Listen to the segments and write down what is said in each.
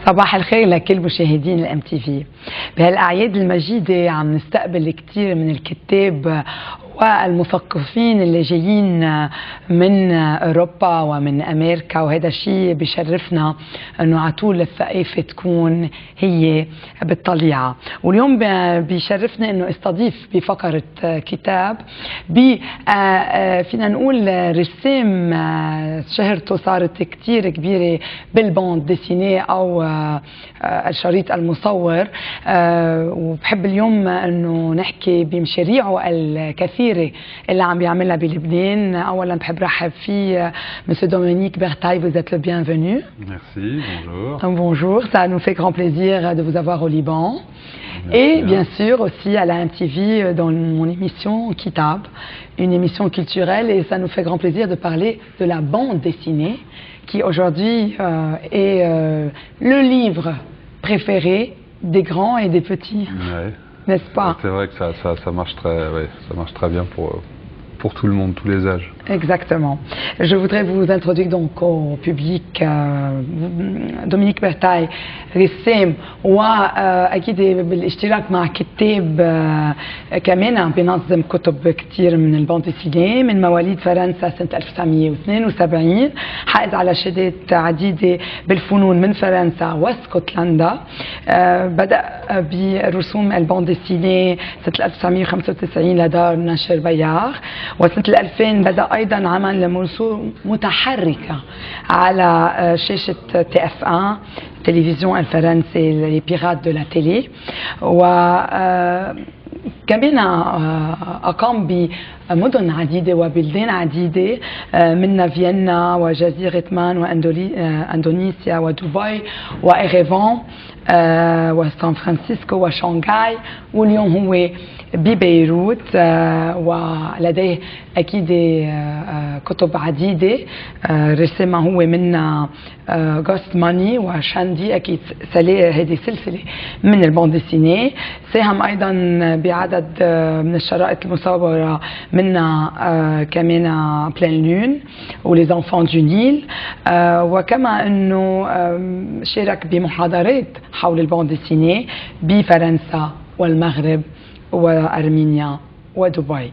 صباح الخير لكل مشاهدين الام تي في. بهالاعياد المجيده عم نستقبل كثير من الكتاب والمثقفين اللي جايين من اوروبا ومن امريكا، وهذا الشيء بشرفنا انه على طول الثقافه تكون هي بالطليعه. واليوم بشرفنا انه استضيف بفقره كتاب فينا نقول رسام شهرته صارت كثير كبيره بالباند ديسيني او الشريط المصور، وبحب اليوم انه نحكي بمشاريعه الكثيره اللي عم بيعملها بلبنان. اولا بحب رحب فيه Monsieur Dominique Bertaille, vous êtes le bienvenu. Merci, bonjour. Bonjour, ça nous fait grand plaisir de vous avoir au Liban. Merci. Et bien sûr aussi à la MTV dans mon émission Kitab, une émission culturelle, et ça nous fait grand plaisir de parler de la bande dessinée qui aujourd'hui est le livre préféré des grands et des petits. Ouais. N'est-ce pas? C'est vrai que ça marche très bien pour tout le monde, tous les âges. Exactement. Je voudrais vous introduire donc au public. Dominique Bertaille رسام، واكيد بالاشتراك مع كتاب كمان عم بينظم كتب كثير من الباند ديسيني، من مواليد فرنسا سنه 1972، حائز على شهادات عديده بالفنون من فرنسا واسكتلندا. بدا برسوم الباند ديسيني سنه 1995 لدار نشر بيار، وسنه 2000 بدا ايضا عمل رسوم متحركه على شاشه تي اف 1 التلفزيون الفرنسي لي بيرات دو لا تيلي. كمان أقام بمدن عديدة وبلدان عديدة، منها فيينا وجزيرة مان وأندونيسيا ودبي وإيريفان وسان فرانسيسكو وشانغهاي، واليوم هو ببيروت، ولديه أكيد كتب عديدة رسمها هو منها غوست ماني وشاندي، أكيد هذه سلسلة من الباند ديسيني. ساهم أيضا بعدد من الشرائط المصورة منها كمان بلان لون ولي زانفون دو نيل، وكما أنه شارك بمحاضرات حول الباند ديسيني بفرنسا والمغرب وأرمينيا ودبي.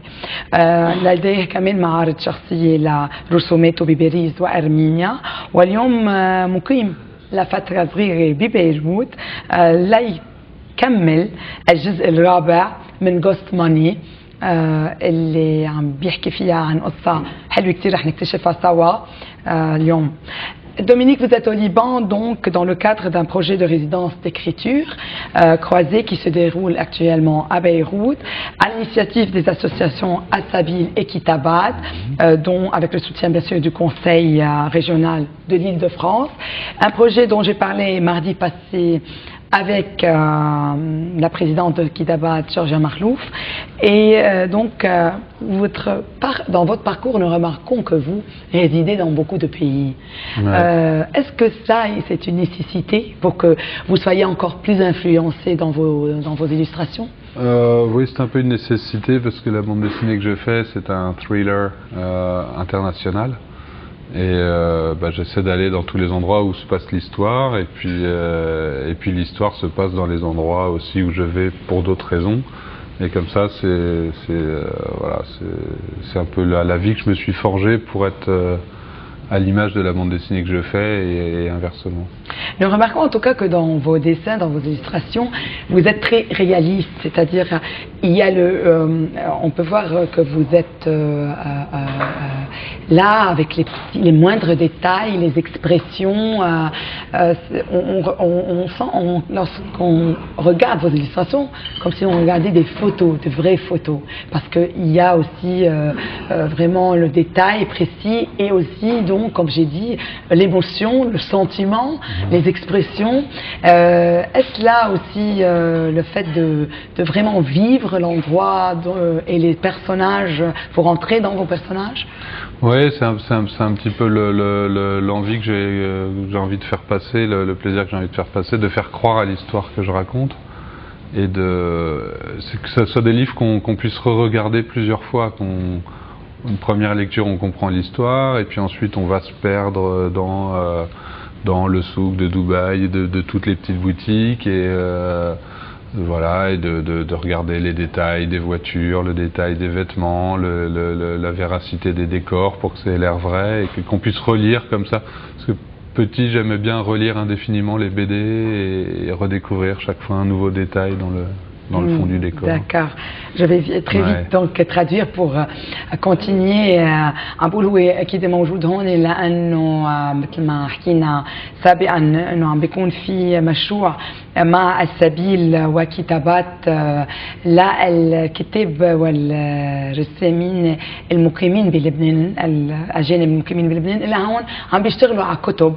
لديه كمان معارض شخصية لرسوماته بباريس وأرمينيا، واليوم مقيم لفترة صغيرة ببيروت ليكمل الجزء الرابع من غوست ماني اللي عم بيحكي فيها عن قصة حلوة كتير رح نكتشفها سوا اليوم. Dominique, vous êtes au Liban, donc dans le cadre d'un projet de résidence d'écriture croisée qui se déroule actuellement à Beyrouth, à l'initiative des associations Assabil et Kitabat, dont avec le soutien bien sûr du Conseil régional de l'Île-de-France. Un projet dont j'ai parlé mardi passé avec la présidente de Kitabat, Georgia Marlouf. Et donc, dans votre parcours, nous remarquons que vous résidez dans beaucoup de pays. Ouais. Est-ce que ça, c'est une nécessité pour que vous soyez encore plus influencé dans vos illustrations? Oui, c'est un peu une nécessité parce que la bande dessinée que je fais, c'est un thriller international. Et j'essaie d'aller dans tous les endroits où se passe l'histoire, et puis l'histoire se passe dans les endroits aussi où je vais pour d'autres raisons. Et comme ça, c'est un peu la vie que je me suis forgée pour être à l'image de la bande dessinée que je fais et inversement. Nous remarquons en tout cas que dans vos dessins, dans vos illustrations, vous êtes très réaliste, c'est-à-dire il y a on peut voir que vous êtes là avec les moindres détails, les expressions. On sent lorsqu'on regarde vos illustrations comme si on regardait des photos, de vraies photos, parce qu'il y a aussi vraiment le détail précis et aussi donc, comme j'ai dit, l'émotion, le sentiment, les expressions. Est-ce là aussi le fait de vraiment vivre l'endroit et les personnages, pour entrer dans vos personnages? Oui, c'est un petit peu l'envie que j'ai envie de faire passer, le plaisir que j'ai envie de faire passer, de faire croire à l'histoire que je raconte, et que ce soit des livres qu'on puisse re-regarder plusieurs fois, une première lecture on comprend l'histoire, et puis ensuite on va se perdre dans le souk de Dubaï, de toutes les petites boutiques, et voilà, et de regarder les détails des voitures, le détail des vêtements, la véracité des décors pour que ça ait l'air vrai, et qu'on puisse relire comme ça. Parce que petit, j'aimais bien relire indéfiniment les BD et redécouvrir chaque fois un nouveau détail dans le fond du décor. D'accord. Je vais très vite donc traduire pour continuer. عم بقول هو اكيد موجود هون لانه مثل ما حكينا سابقا انه عم بيكون في مشروع مع السبيل وكتابات للكتاب والرسامين المقيمين بلبنان، الاجانب المقيمين بلبنان الى هون عم بيشتغلوا على كتب،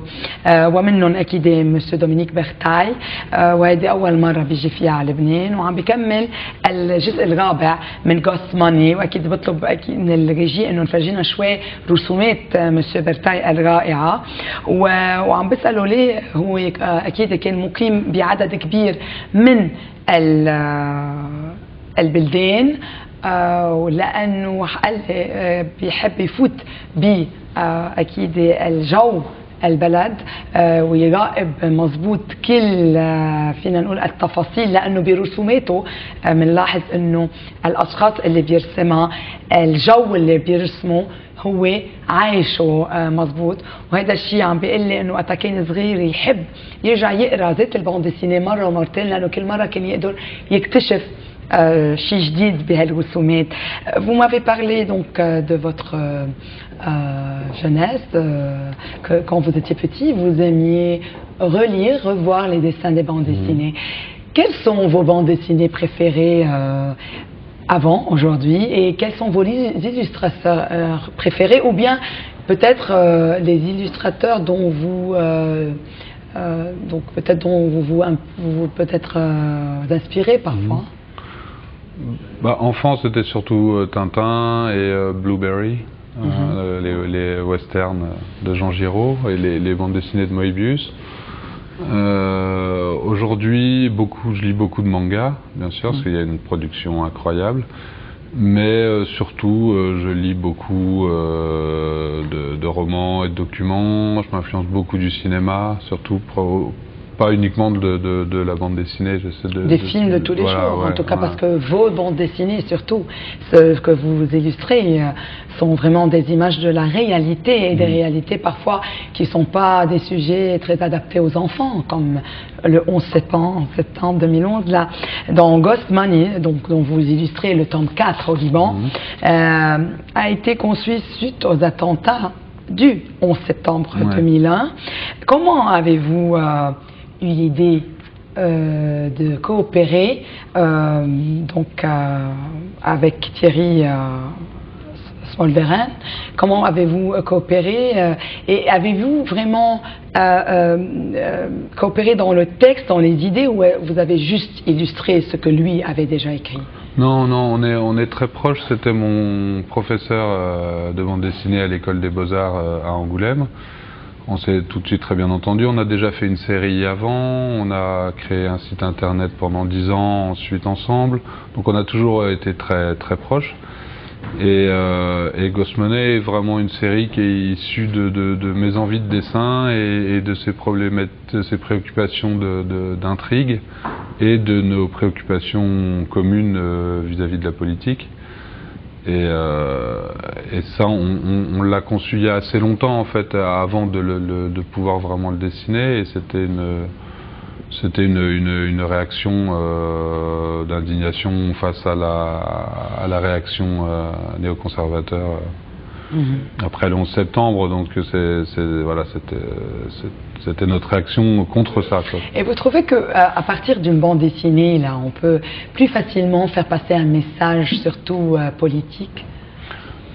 ومنهم اكيد مسيو دومينيك بيرتاي، وهيدي اول مره بيجي فيها على لبنان، وعم بكمل الجزء الرابع من غوست ماني. واكيد بطلب اكيد من الريجي انه نفرجينا شوي رسومات مسيو بيرتاي الرائعه، وعم بساله ليه هو اكيد كان مقيم بعدد كبير من البلدان، ولانه قال بيحب يفوت ب اكيد الجو البلد ويراقب مضبوط كل فينا نقول التفاصيل، لانه برسوماته بنلاحظ انه الاشخاص اللي بيرسمها الجو اللي بيرسمه هو عايشه مضبوط. وهذا الشيء عم بيقول لي انه وقت كان صغير يحب يرجع يقرا ذات الباند ديسيني مره ومرتين، لانه كل مره كان يقدر يكتشف شيء جديد بهالرسومات. Vous m'avez parlé donc de votre jeunesse, que quand vous étiez petit, vous aimiez relire, revoir les dessins des bandes dessinées. Quelles sont vos bandes dessinées préférées avant, aujourd'hui, et quels sont vos illustrateurs préférés, ou bien peut-être les illustrateurs dont vous donc peut-être dont vous peut-être inspirez parfois? Bah, enfant, c'était surtout Tintin et Blueberry, les westerns de Jean Giraud et les bandes dessinées de Moebius. Aujourd'hui, je lis beaucoup de mangas, bien sûr, parce qu'il y a une production incroyable. Mais surtout, je lis beaucoup de romans et de documents. Je m'influence beaucoup du cinéma, surtout pas uniquement de la bande dessinée. Des films de tous les jours, en tout cas, parce que vos bandes dessinées, surtout, ce que vous illustrez, sont vraiment des images de la réalité, et des réalités parfois qui ne sont pas des sujets très adaptés aux enfants, comme le 11 septembre 2011, là, dans Ghost Money, donc, dont vous illustrez le tome 4 au Liban, a été conçu suite aux attentats du 11 septembre 2001. Comment avez-vous eu l'idée de coopérer donc avec Thierry Smolderin? Comment avez-vous coopéré et avez-vous vraiment coopéré dans le texte, dans les idées, ou vous avez juste illustré ce que lui avait déjà écrit? Non, on est très proches. C'était mon professeur de bande dessinée à l'école des Beaux-Arts à Angoulême. On s'est tout de suite très bien entendu. On a déjà fait une série avant, on a créé un site internet pendant 10 ans ensuite ensemble. Donc on a toujours été très, très proches. Et Ghost Money est vraiment une série qui est issue de mes envies de dessin et de ces préoccupations d'intrigue et de nos préoccupations communes vis-à-vis de la politique. Et ça, on l'a conçu il y a assez longtemps en fait, avant de pouvoir vraiment le dessiner, et c'était une réaction d'indignation face à la réaction néoconservateur après le 11 septembre, donc voilà, c'était notre réaction contre ça, quoi. Et vous trouvez qu'à partir d'une bande dessinée, là, on peut plus facilement faire passer un message, surtout politique?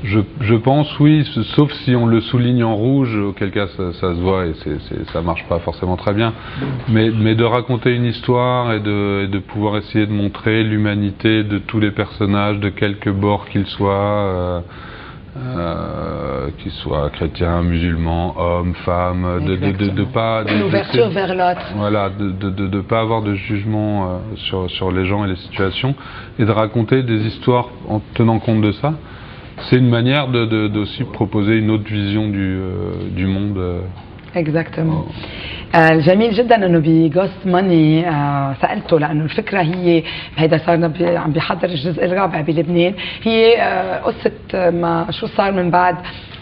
Je pense, oui, sauf si on le souligne en rouge, auquel cas ça se voit et ça marche pas forcément très bien. Mais de raconter une histoire et de pouvoir essayer de montrer l'humanité de tous les personnages, de quelque bord qu'ils soient chrétiens, musulmans, hommes, femmes, de pas... L'ouverture vers l'autre. Voilà, de pas avoir de jugement sur les gens et les situations, et de raconter des histoires en tenant compte de ça. C'est une manière d'aussi proposer une autre vision du monde. exactement. جميل جدا انه بجوست ماني سالته لانه الفكره هي هيدا صارنا عم بيحضر الجزء الرابع بلبنان، هي قصه ما شو صار من بعد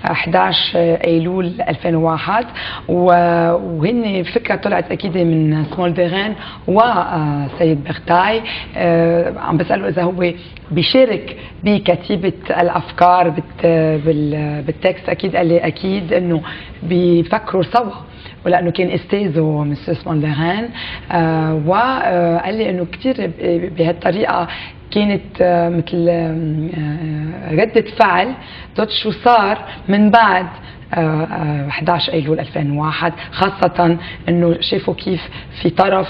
11 ايلول 2001 وهن الفكره طلعت اكيد من سمولديرين وسيد بغتاي. عم بساله اذا هو بيشارك بكتيبه الافكار بالتكست، اكيد قال لي اكيد انه بيفكروا سوا ولانه كان استاذه مسيو سمولديرين. وقال لي انه كثير بهالطريقه كانت مثل ردة فعل ضد شو صار من بعد 11 ايلول 2001، خاصة انه شافوا كيف في طرف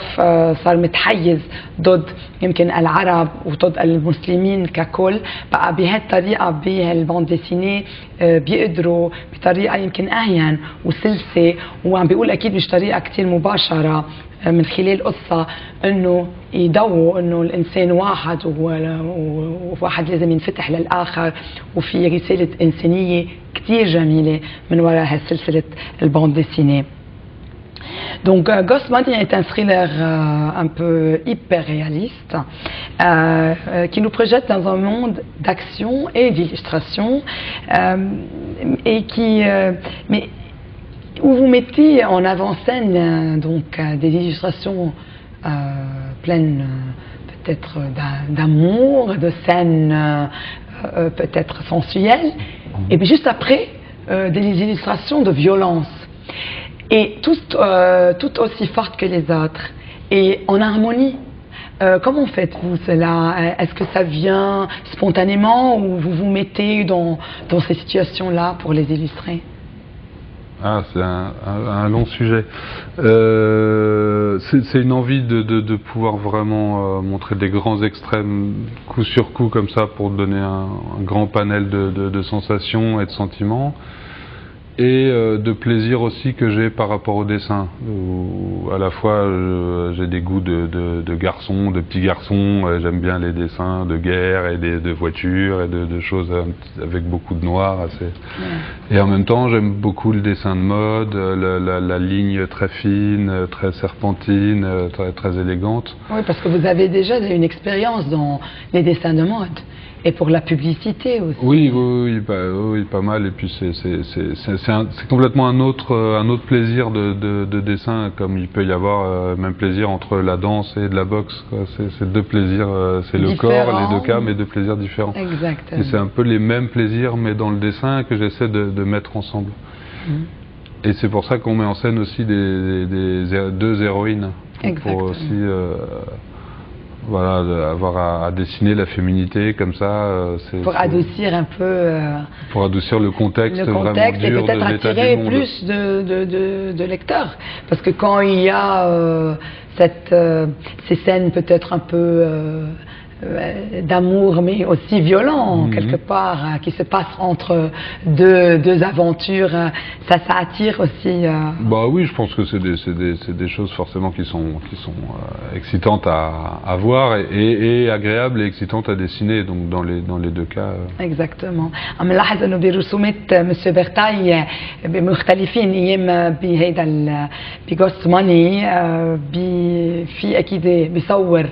صار متحيز ضد يمكن العرب وضد المسلمين ككل، بقى بهالطريقة بهالباند ديسيني بيقدروا بطريقة يمكن اهين وسلسة، وعم بيقول اكيد مش طريقة كتير مباشرة من خلال قصة انه يضووا انه الانسان واحد وواحد لازم ينفتح للاخر، وفي رسالة انسانية كتير جميلة من وراء هالسلسلة الباند ديسيني. Donc Ghost Money est un thriller un peu hyper réaliste qui nous projette dans un monde d'action et d'illustration et qui mais où vous mettez en avant-scène donc des illustrations pleines peut-être d'amour, de scènes peut-être sensuelles, et puis juste après des illustrations de violence, et toutes aussi fortes que les autres et en harmonie. Comment faites-vous cela? Est-ce que ça vient spontanément ou vous vous mettez dans ces situations-là pour les illustrer? Ah, c'est un long sujet. C'est une envie de pouvoir vraiment montrer des grands extrêmes coup sur coup comme ça pour donner un grand panel de sensations et de sentiments. Et de plaisir aussi que j'ai par rapport au dessin, où à la fois j'ai des goûts de garçon, de petits garçons, j'aime bien les dessins de guerre et de voitures et de choses avec beaucoup de noir. Et en même temps j'aime beaucoup le dessin de mode, la ligne très fine, très serpentine, très élégante. Oui, parce que vous avez déjà une expérience dans les dessins de mode. Et pour la publicité aussi. Oui, pas mal. Et puis c'est complètement un autre plaisir de dessin, comme il peut y avoir même plaisir entre la danse et de la boxe. C'est deux plaisirs, c'est le corps, les deux cas, mais deux plaisirs différents. Exactement. Et c'est un peu les mêmes plaisirs, mais dans le dessin que j'essaie de mettre ensemble. Et c'est pour ça qu'on met en scène aussi deux héroïnes. Pour aussi voilà, avoir à dessiner la féminité comme ça. Pour adoucir un peu. Pour adoucir le contexte vraiment dur et peut-être de l'état attirer du monde. plus de lecteurs. Parce que quand il y a ces scènes peut-être un peu d'amour, mais aussi violent quelque part, qui se passe entre deux aventures, ça attire aussi. Bah oui, je pense que c'est des choses forcément qui sont excitantes à voir et agréables et excitantes à dessiner, donc dans les deux cas. Exactement. عم نلاحظ انه برسومات مسيو بغتاي مختلفين ايام بهيدا بجوست ماني، في اكيد بيصور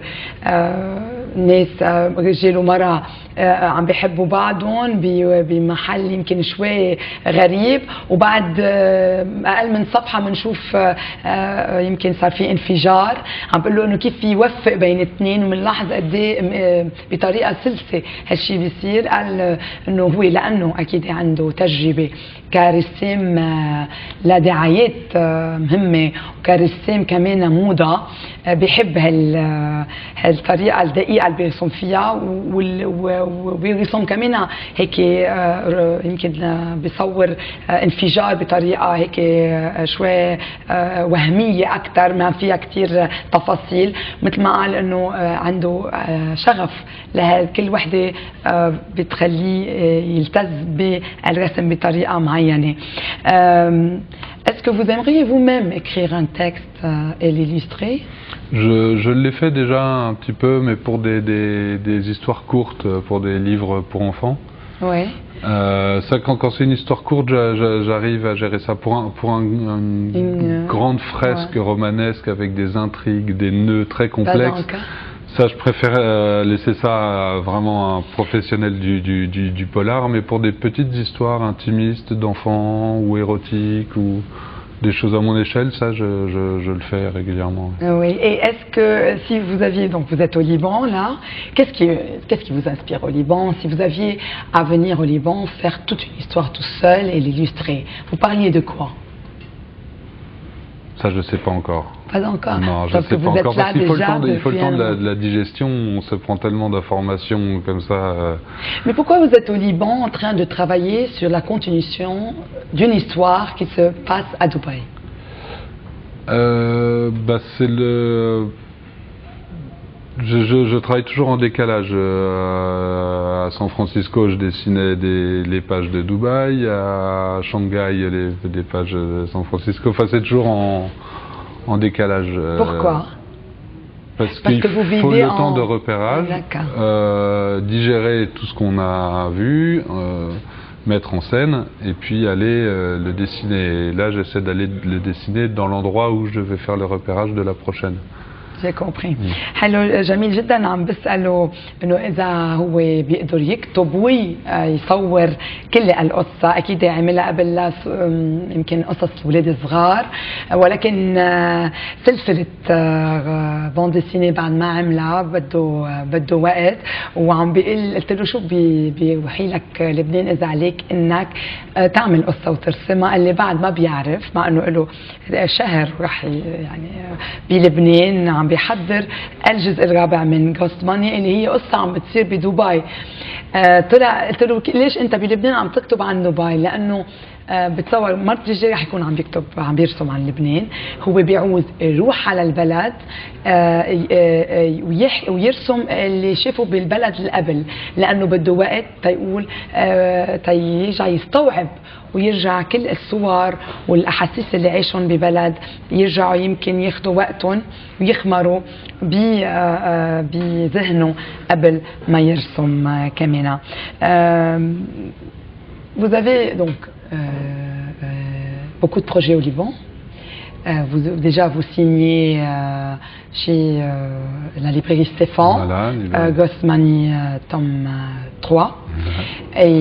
ناس رجال ومرأة عم بيحبوا بعضهم بمحل يمكن شوي غريب، وبعد اقل من صفحه بنشوف يمكن صار في انفجار. عم بقول له انه كيف يوفق بين اثنين، وبنلاحظ قد ايه بطريقه سلسه هالشيء بيصير. قال انه هو لانه اكيد عنده تجربه كرسام لدعايات مهمه وكرسام كمان موضه، بيحب هالطريقه الدقيقه اللي بيرسم فيها، وبيرسم كمان هيك يمكن بيصور انفجار بطريقه هيك شوي وهميه اكثر ما فيها كثير تفاصيل. مثل ما قال انه عنده شغف لكل وحده بتخليه يلتز بالرسم بطريقه معينه. Est-ce que vous aimeriez vous-même écrire un texte et l'illustrer? Je l'ai fait déjà un petit peu, mais pour des histoires courtes, pour des livres pour enfants. Oui. Ça, quand c'est une histoire courte, j'arrive à gérer ça. Pour une grande fresque romanesque avec des intrigues, des nœuds très complexes, ça, je préfère laisser ça à vraiment un professionnel du polar. Mais pour des petites histoires intimistes d'enfants ou érotiques ou des choses à mon échelle, ça, je le fais régulièrement. Oui, et est-ce que si vous aviez, donc vous êtes au Liban là, qu'est-ce qui vous inspire au Liban? Si vous aviez à venir au Liban, faire toute une histoire tout seul et l'illustrer, vous parliez de quoi? Ça, je ne sais pas encore. Pas encore. Non, je ne sais pas encore, parce qu'il faut le temps de la digestion, on se prend tellement d'informations comme ça. Mais pourquoi vous êtes au Liban en train de travailler sur la continuation d'une histoire qui se passe à Dubaï? C'est le... Je travaille toujours en décalage. À San Francisco, je dessinais les pages de Dubaï. À Shanghai, les pages de San Francisco. Enfin, c'est toujours en décalage. Pourquoi? Parce qu'il faut le temps de repérage, digérer tout ce qu'on a vu, mettre en scène, et puis aller le dessiner. Et là, j'essaie d'aller le dessiner dans l'endroit où je vais faire le repérage de la prochaine. J'ai compris. حلو جميل جدا. عم بسأله انه اذا هو بيقدر يكتب ويصور كل القصة. اكيد عملها قبل يمكن قصص اولاد صغار، ولكن سلسلة بون ديسيني بعد ما عملها بده وقت. وعم بيقول، قلت له شو بيوحي لك لبنان اذا عليك انك تعمل قصة وترسمها؟ قال لي بعد ما بيعرف، مع انه له شهر راح يعني بلبنان عم بيحضر الجزء الرابع من غوست ماني اللي هي قصة عم بتصير بدبي. طلع قلت له ليش انت بلبنان عم تكتب عن دبي؟ لانه بتصور مرة الجاي رح يكون عم بيرسم عن لبنان. هو بيعوز يروح على البلد ويرسم اللي شافه بالبلد اللي قبل، لانه بده وقت تيقول تيرجع يستوعب ويرجع كل الصور والاحاسيس اللي عاشهم ببلد، يرجعوا يمكن ياخذوا وقتهم ويخمروا بذهنه قبل ما يرسم كمان. Vous avez donc beaucoup de projets au Liban. Déjà, vous signez chez la librairie Stéphane, voilà, Ghost Money tome 3. Et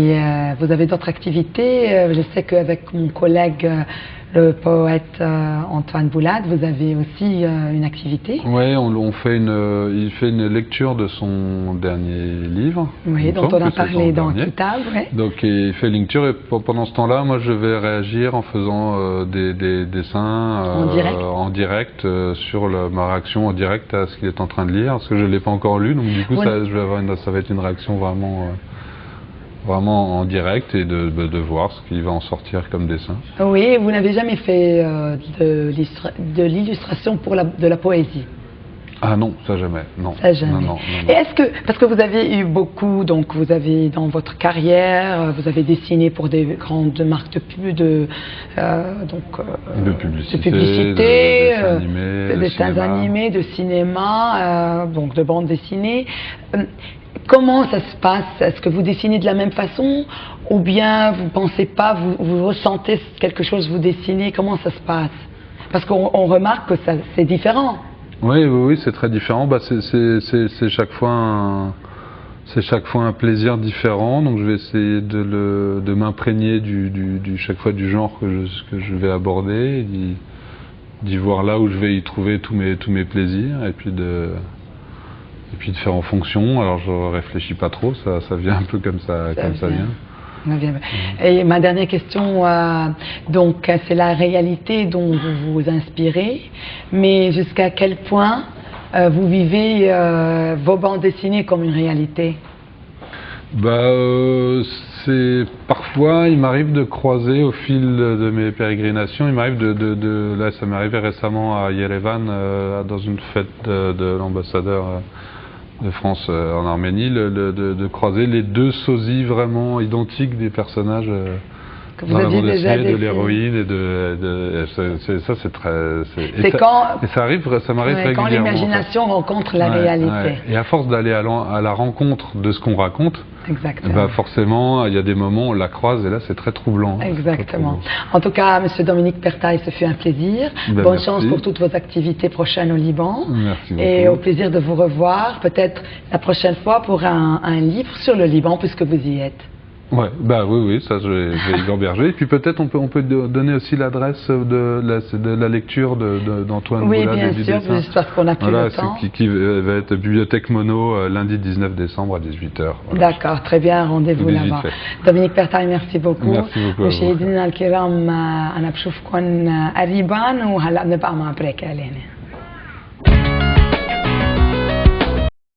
vous avez d'autres activités. Je sais qu'avec mon collègue, le poète Antoine Boulade, vous avez aussi une activité. Oui, il fait une lecture de son dernier livre. Oui, dont on a parlé dans Kitab. Ouais. Donc il fait une lecture, et pendant ce temps-là, moi je vais réagir en faisant des dessins en direct sur ma réaction en direct à ce qu'il est en train de lire, parce que je ne l'ai pas encore lu, donc du coup ça va être une réaction vraiment en direct, et de voir ce qui va en sortir comme dessin. Oui, vous n'avez jamais fait de l'illustration pour de la poésie? Ah non, ça jamais. Non. Ça jamais. Non. Et est-ce que, parce que vous avez eu beaucoup, donc vous avez dans votre carrière, vous avez dessiné pour des grandes marques de publicité, de dessins animés, de cinéma, donc de bandes dessinées. Comment ça se passe? Est-ce que vous dessinez de la même façon, ou bien vous pensez pas, vous ressentez quelque chose, vous dessinez? Comment ça se passe? Parce qu'on remarque que c'est différent. Oui, c'est très différent. C'est chaque fois un plaisir différent. Donc je vais essayer de m'imprégner chaque fois du genre que je vais aborder, d'y voir là où je vais y trouver tous mes plaisirs, et puis de faire en fonction. Alors je réfléchis pas trop, ça vient un peu comme ça vient. Et ma dernière question, donc c'est la réalité dont vous vous inspirez, mais jusqu'à quel point vous vivez vos bandes dessinées comme une réalité? Parfois, il m'arrive de croiser au fil de mes pérégrinations. Il m'arrive là, ça m'est arrivé récemment à Yerevan, dans une fête de l'ambassadeur de France en Arménie, de croiser les deux sosies vraiment identiques des personnages que vous dans la aviez bande déjà dessinée, des de l'héroïne et ça c'est très. C'est quand. Et ça arrive, ça m'arrive Ouais, régulièrement. quand l'imagination rencontre la Ouais, réalité. ouais. Et à force d'aller à la rencontre de ce qu'on raconte, Exactement. bah forcément, il y a des moments où on la croise et là c'est très troublant. Exactement. En tout cas, Monsieur Dominique Pertaille, ce fut un plaisir. Ben, Bonne merci. chance pour toutes vos activités prochaines au Liban. Merci beaucoup. Et au plaisir de vous revoir, peut-être la prochaine fois pour un livre sur le Liban, puisque vous y êtes. Ouais, bah oui, ça je vais y gamberger. Et puis peut-être on peut donner aussi l'adresse de la lecture d'Antoine Oui, Boulade bien et du sûr, dessin. juste parce qu'on n'a plus Voilà, le temps. qui va être Bibliothèque Mono lundi 19 décembre à 18h. Voilà. D'accord, très bien, rendez-vous Tout est vite là-bas. fait. Dominique Pertaille, merci beaucoup. Merci beaucoup à vous. مشاهدينا الكرام أنا بشوفكم قريبا وهلا بنبقى مع بريك إعلاني.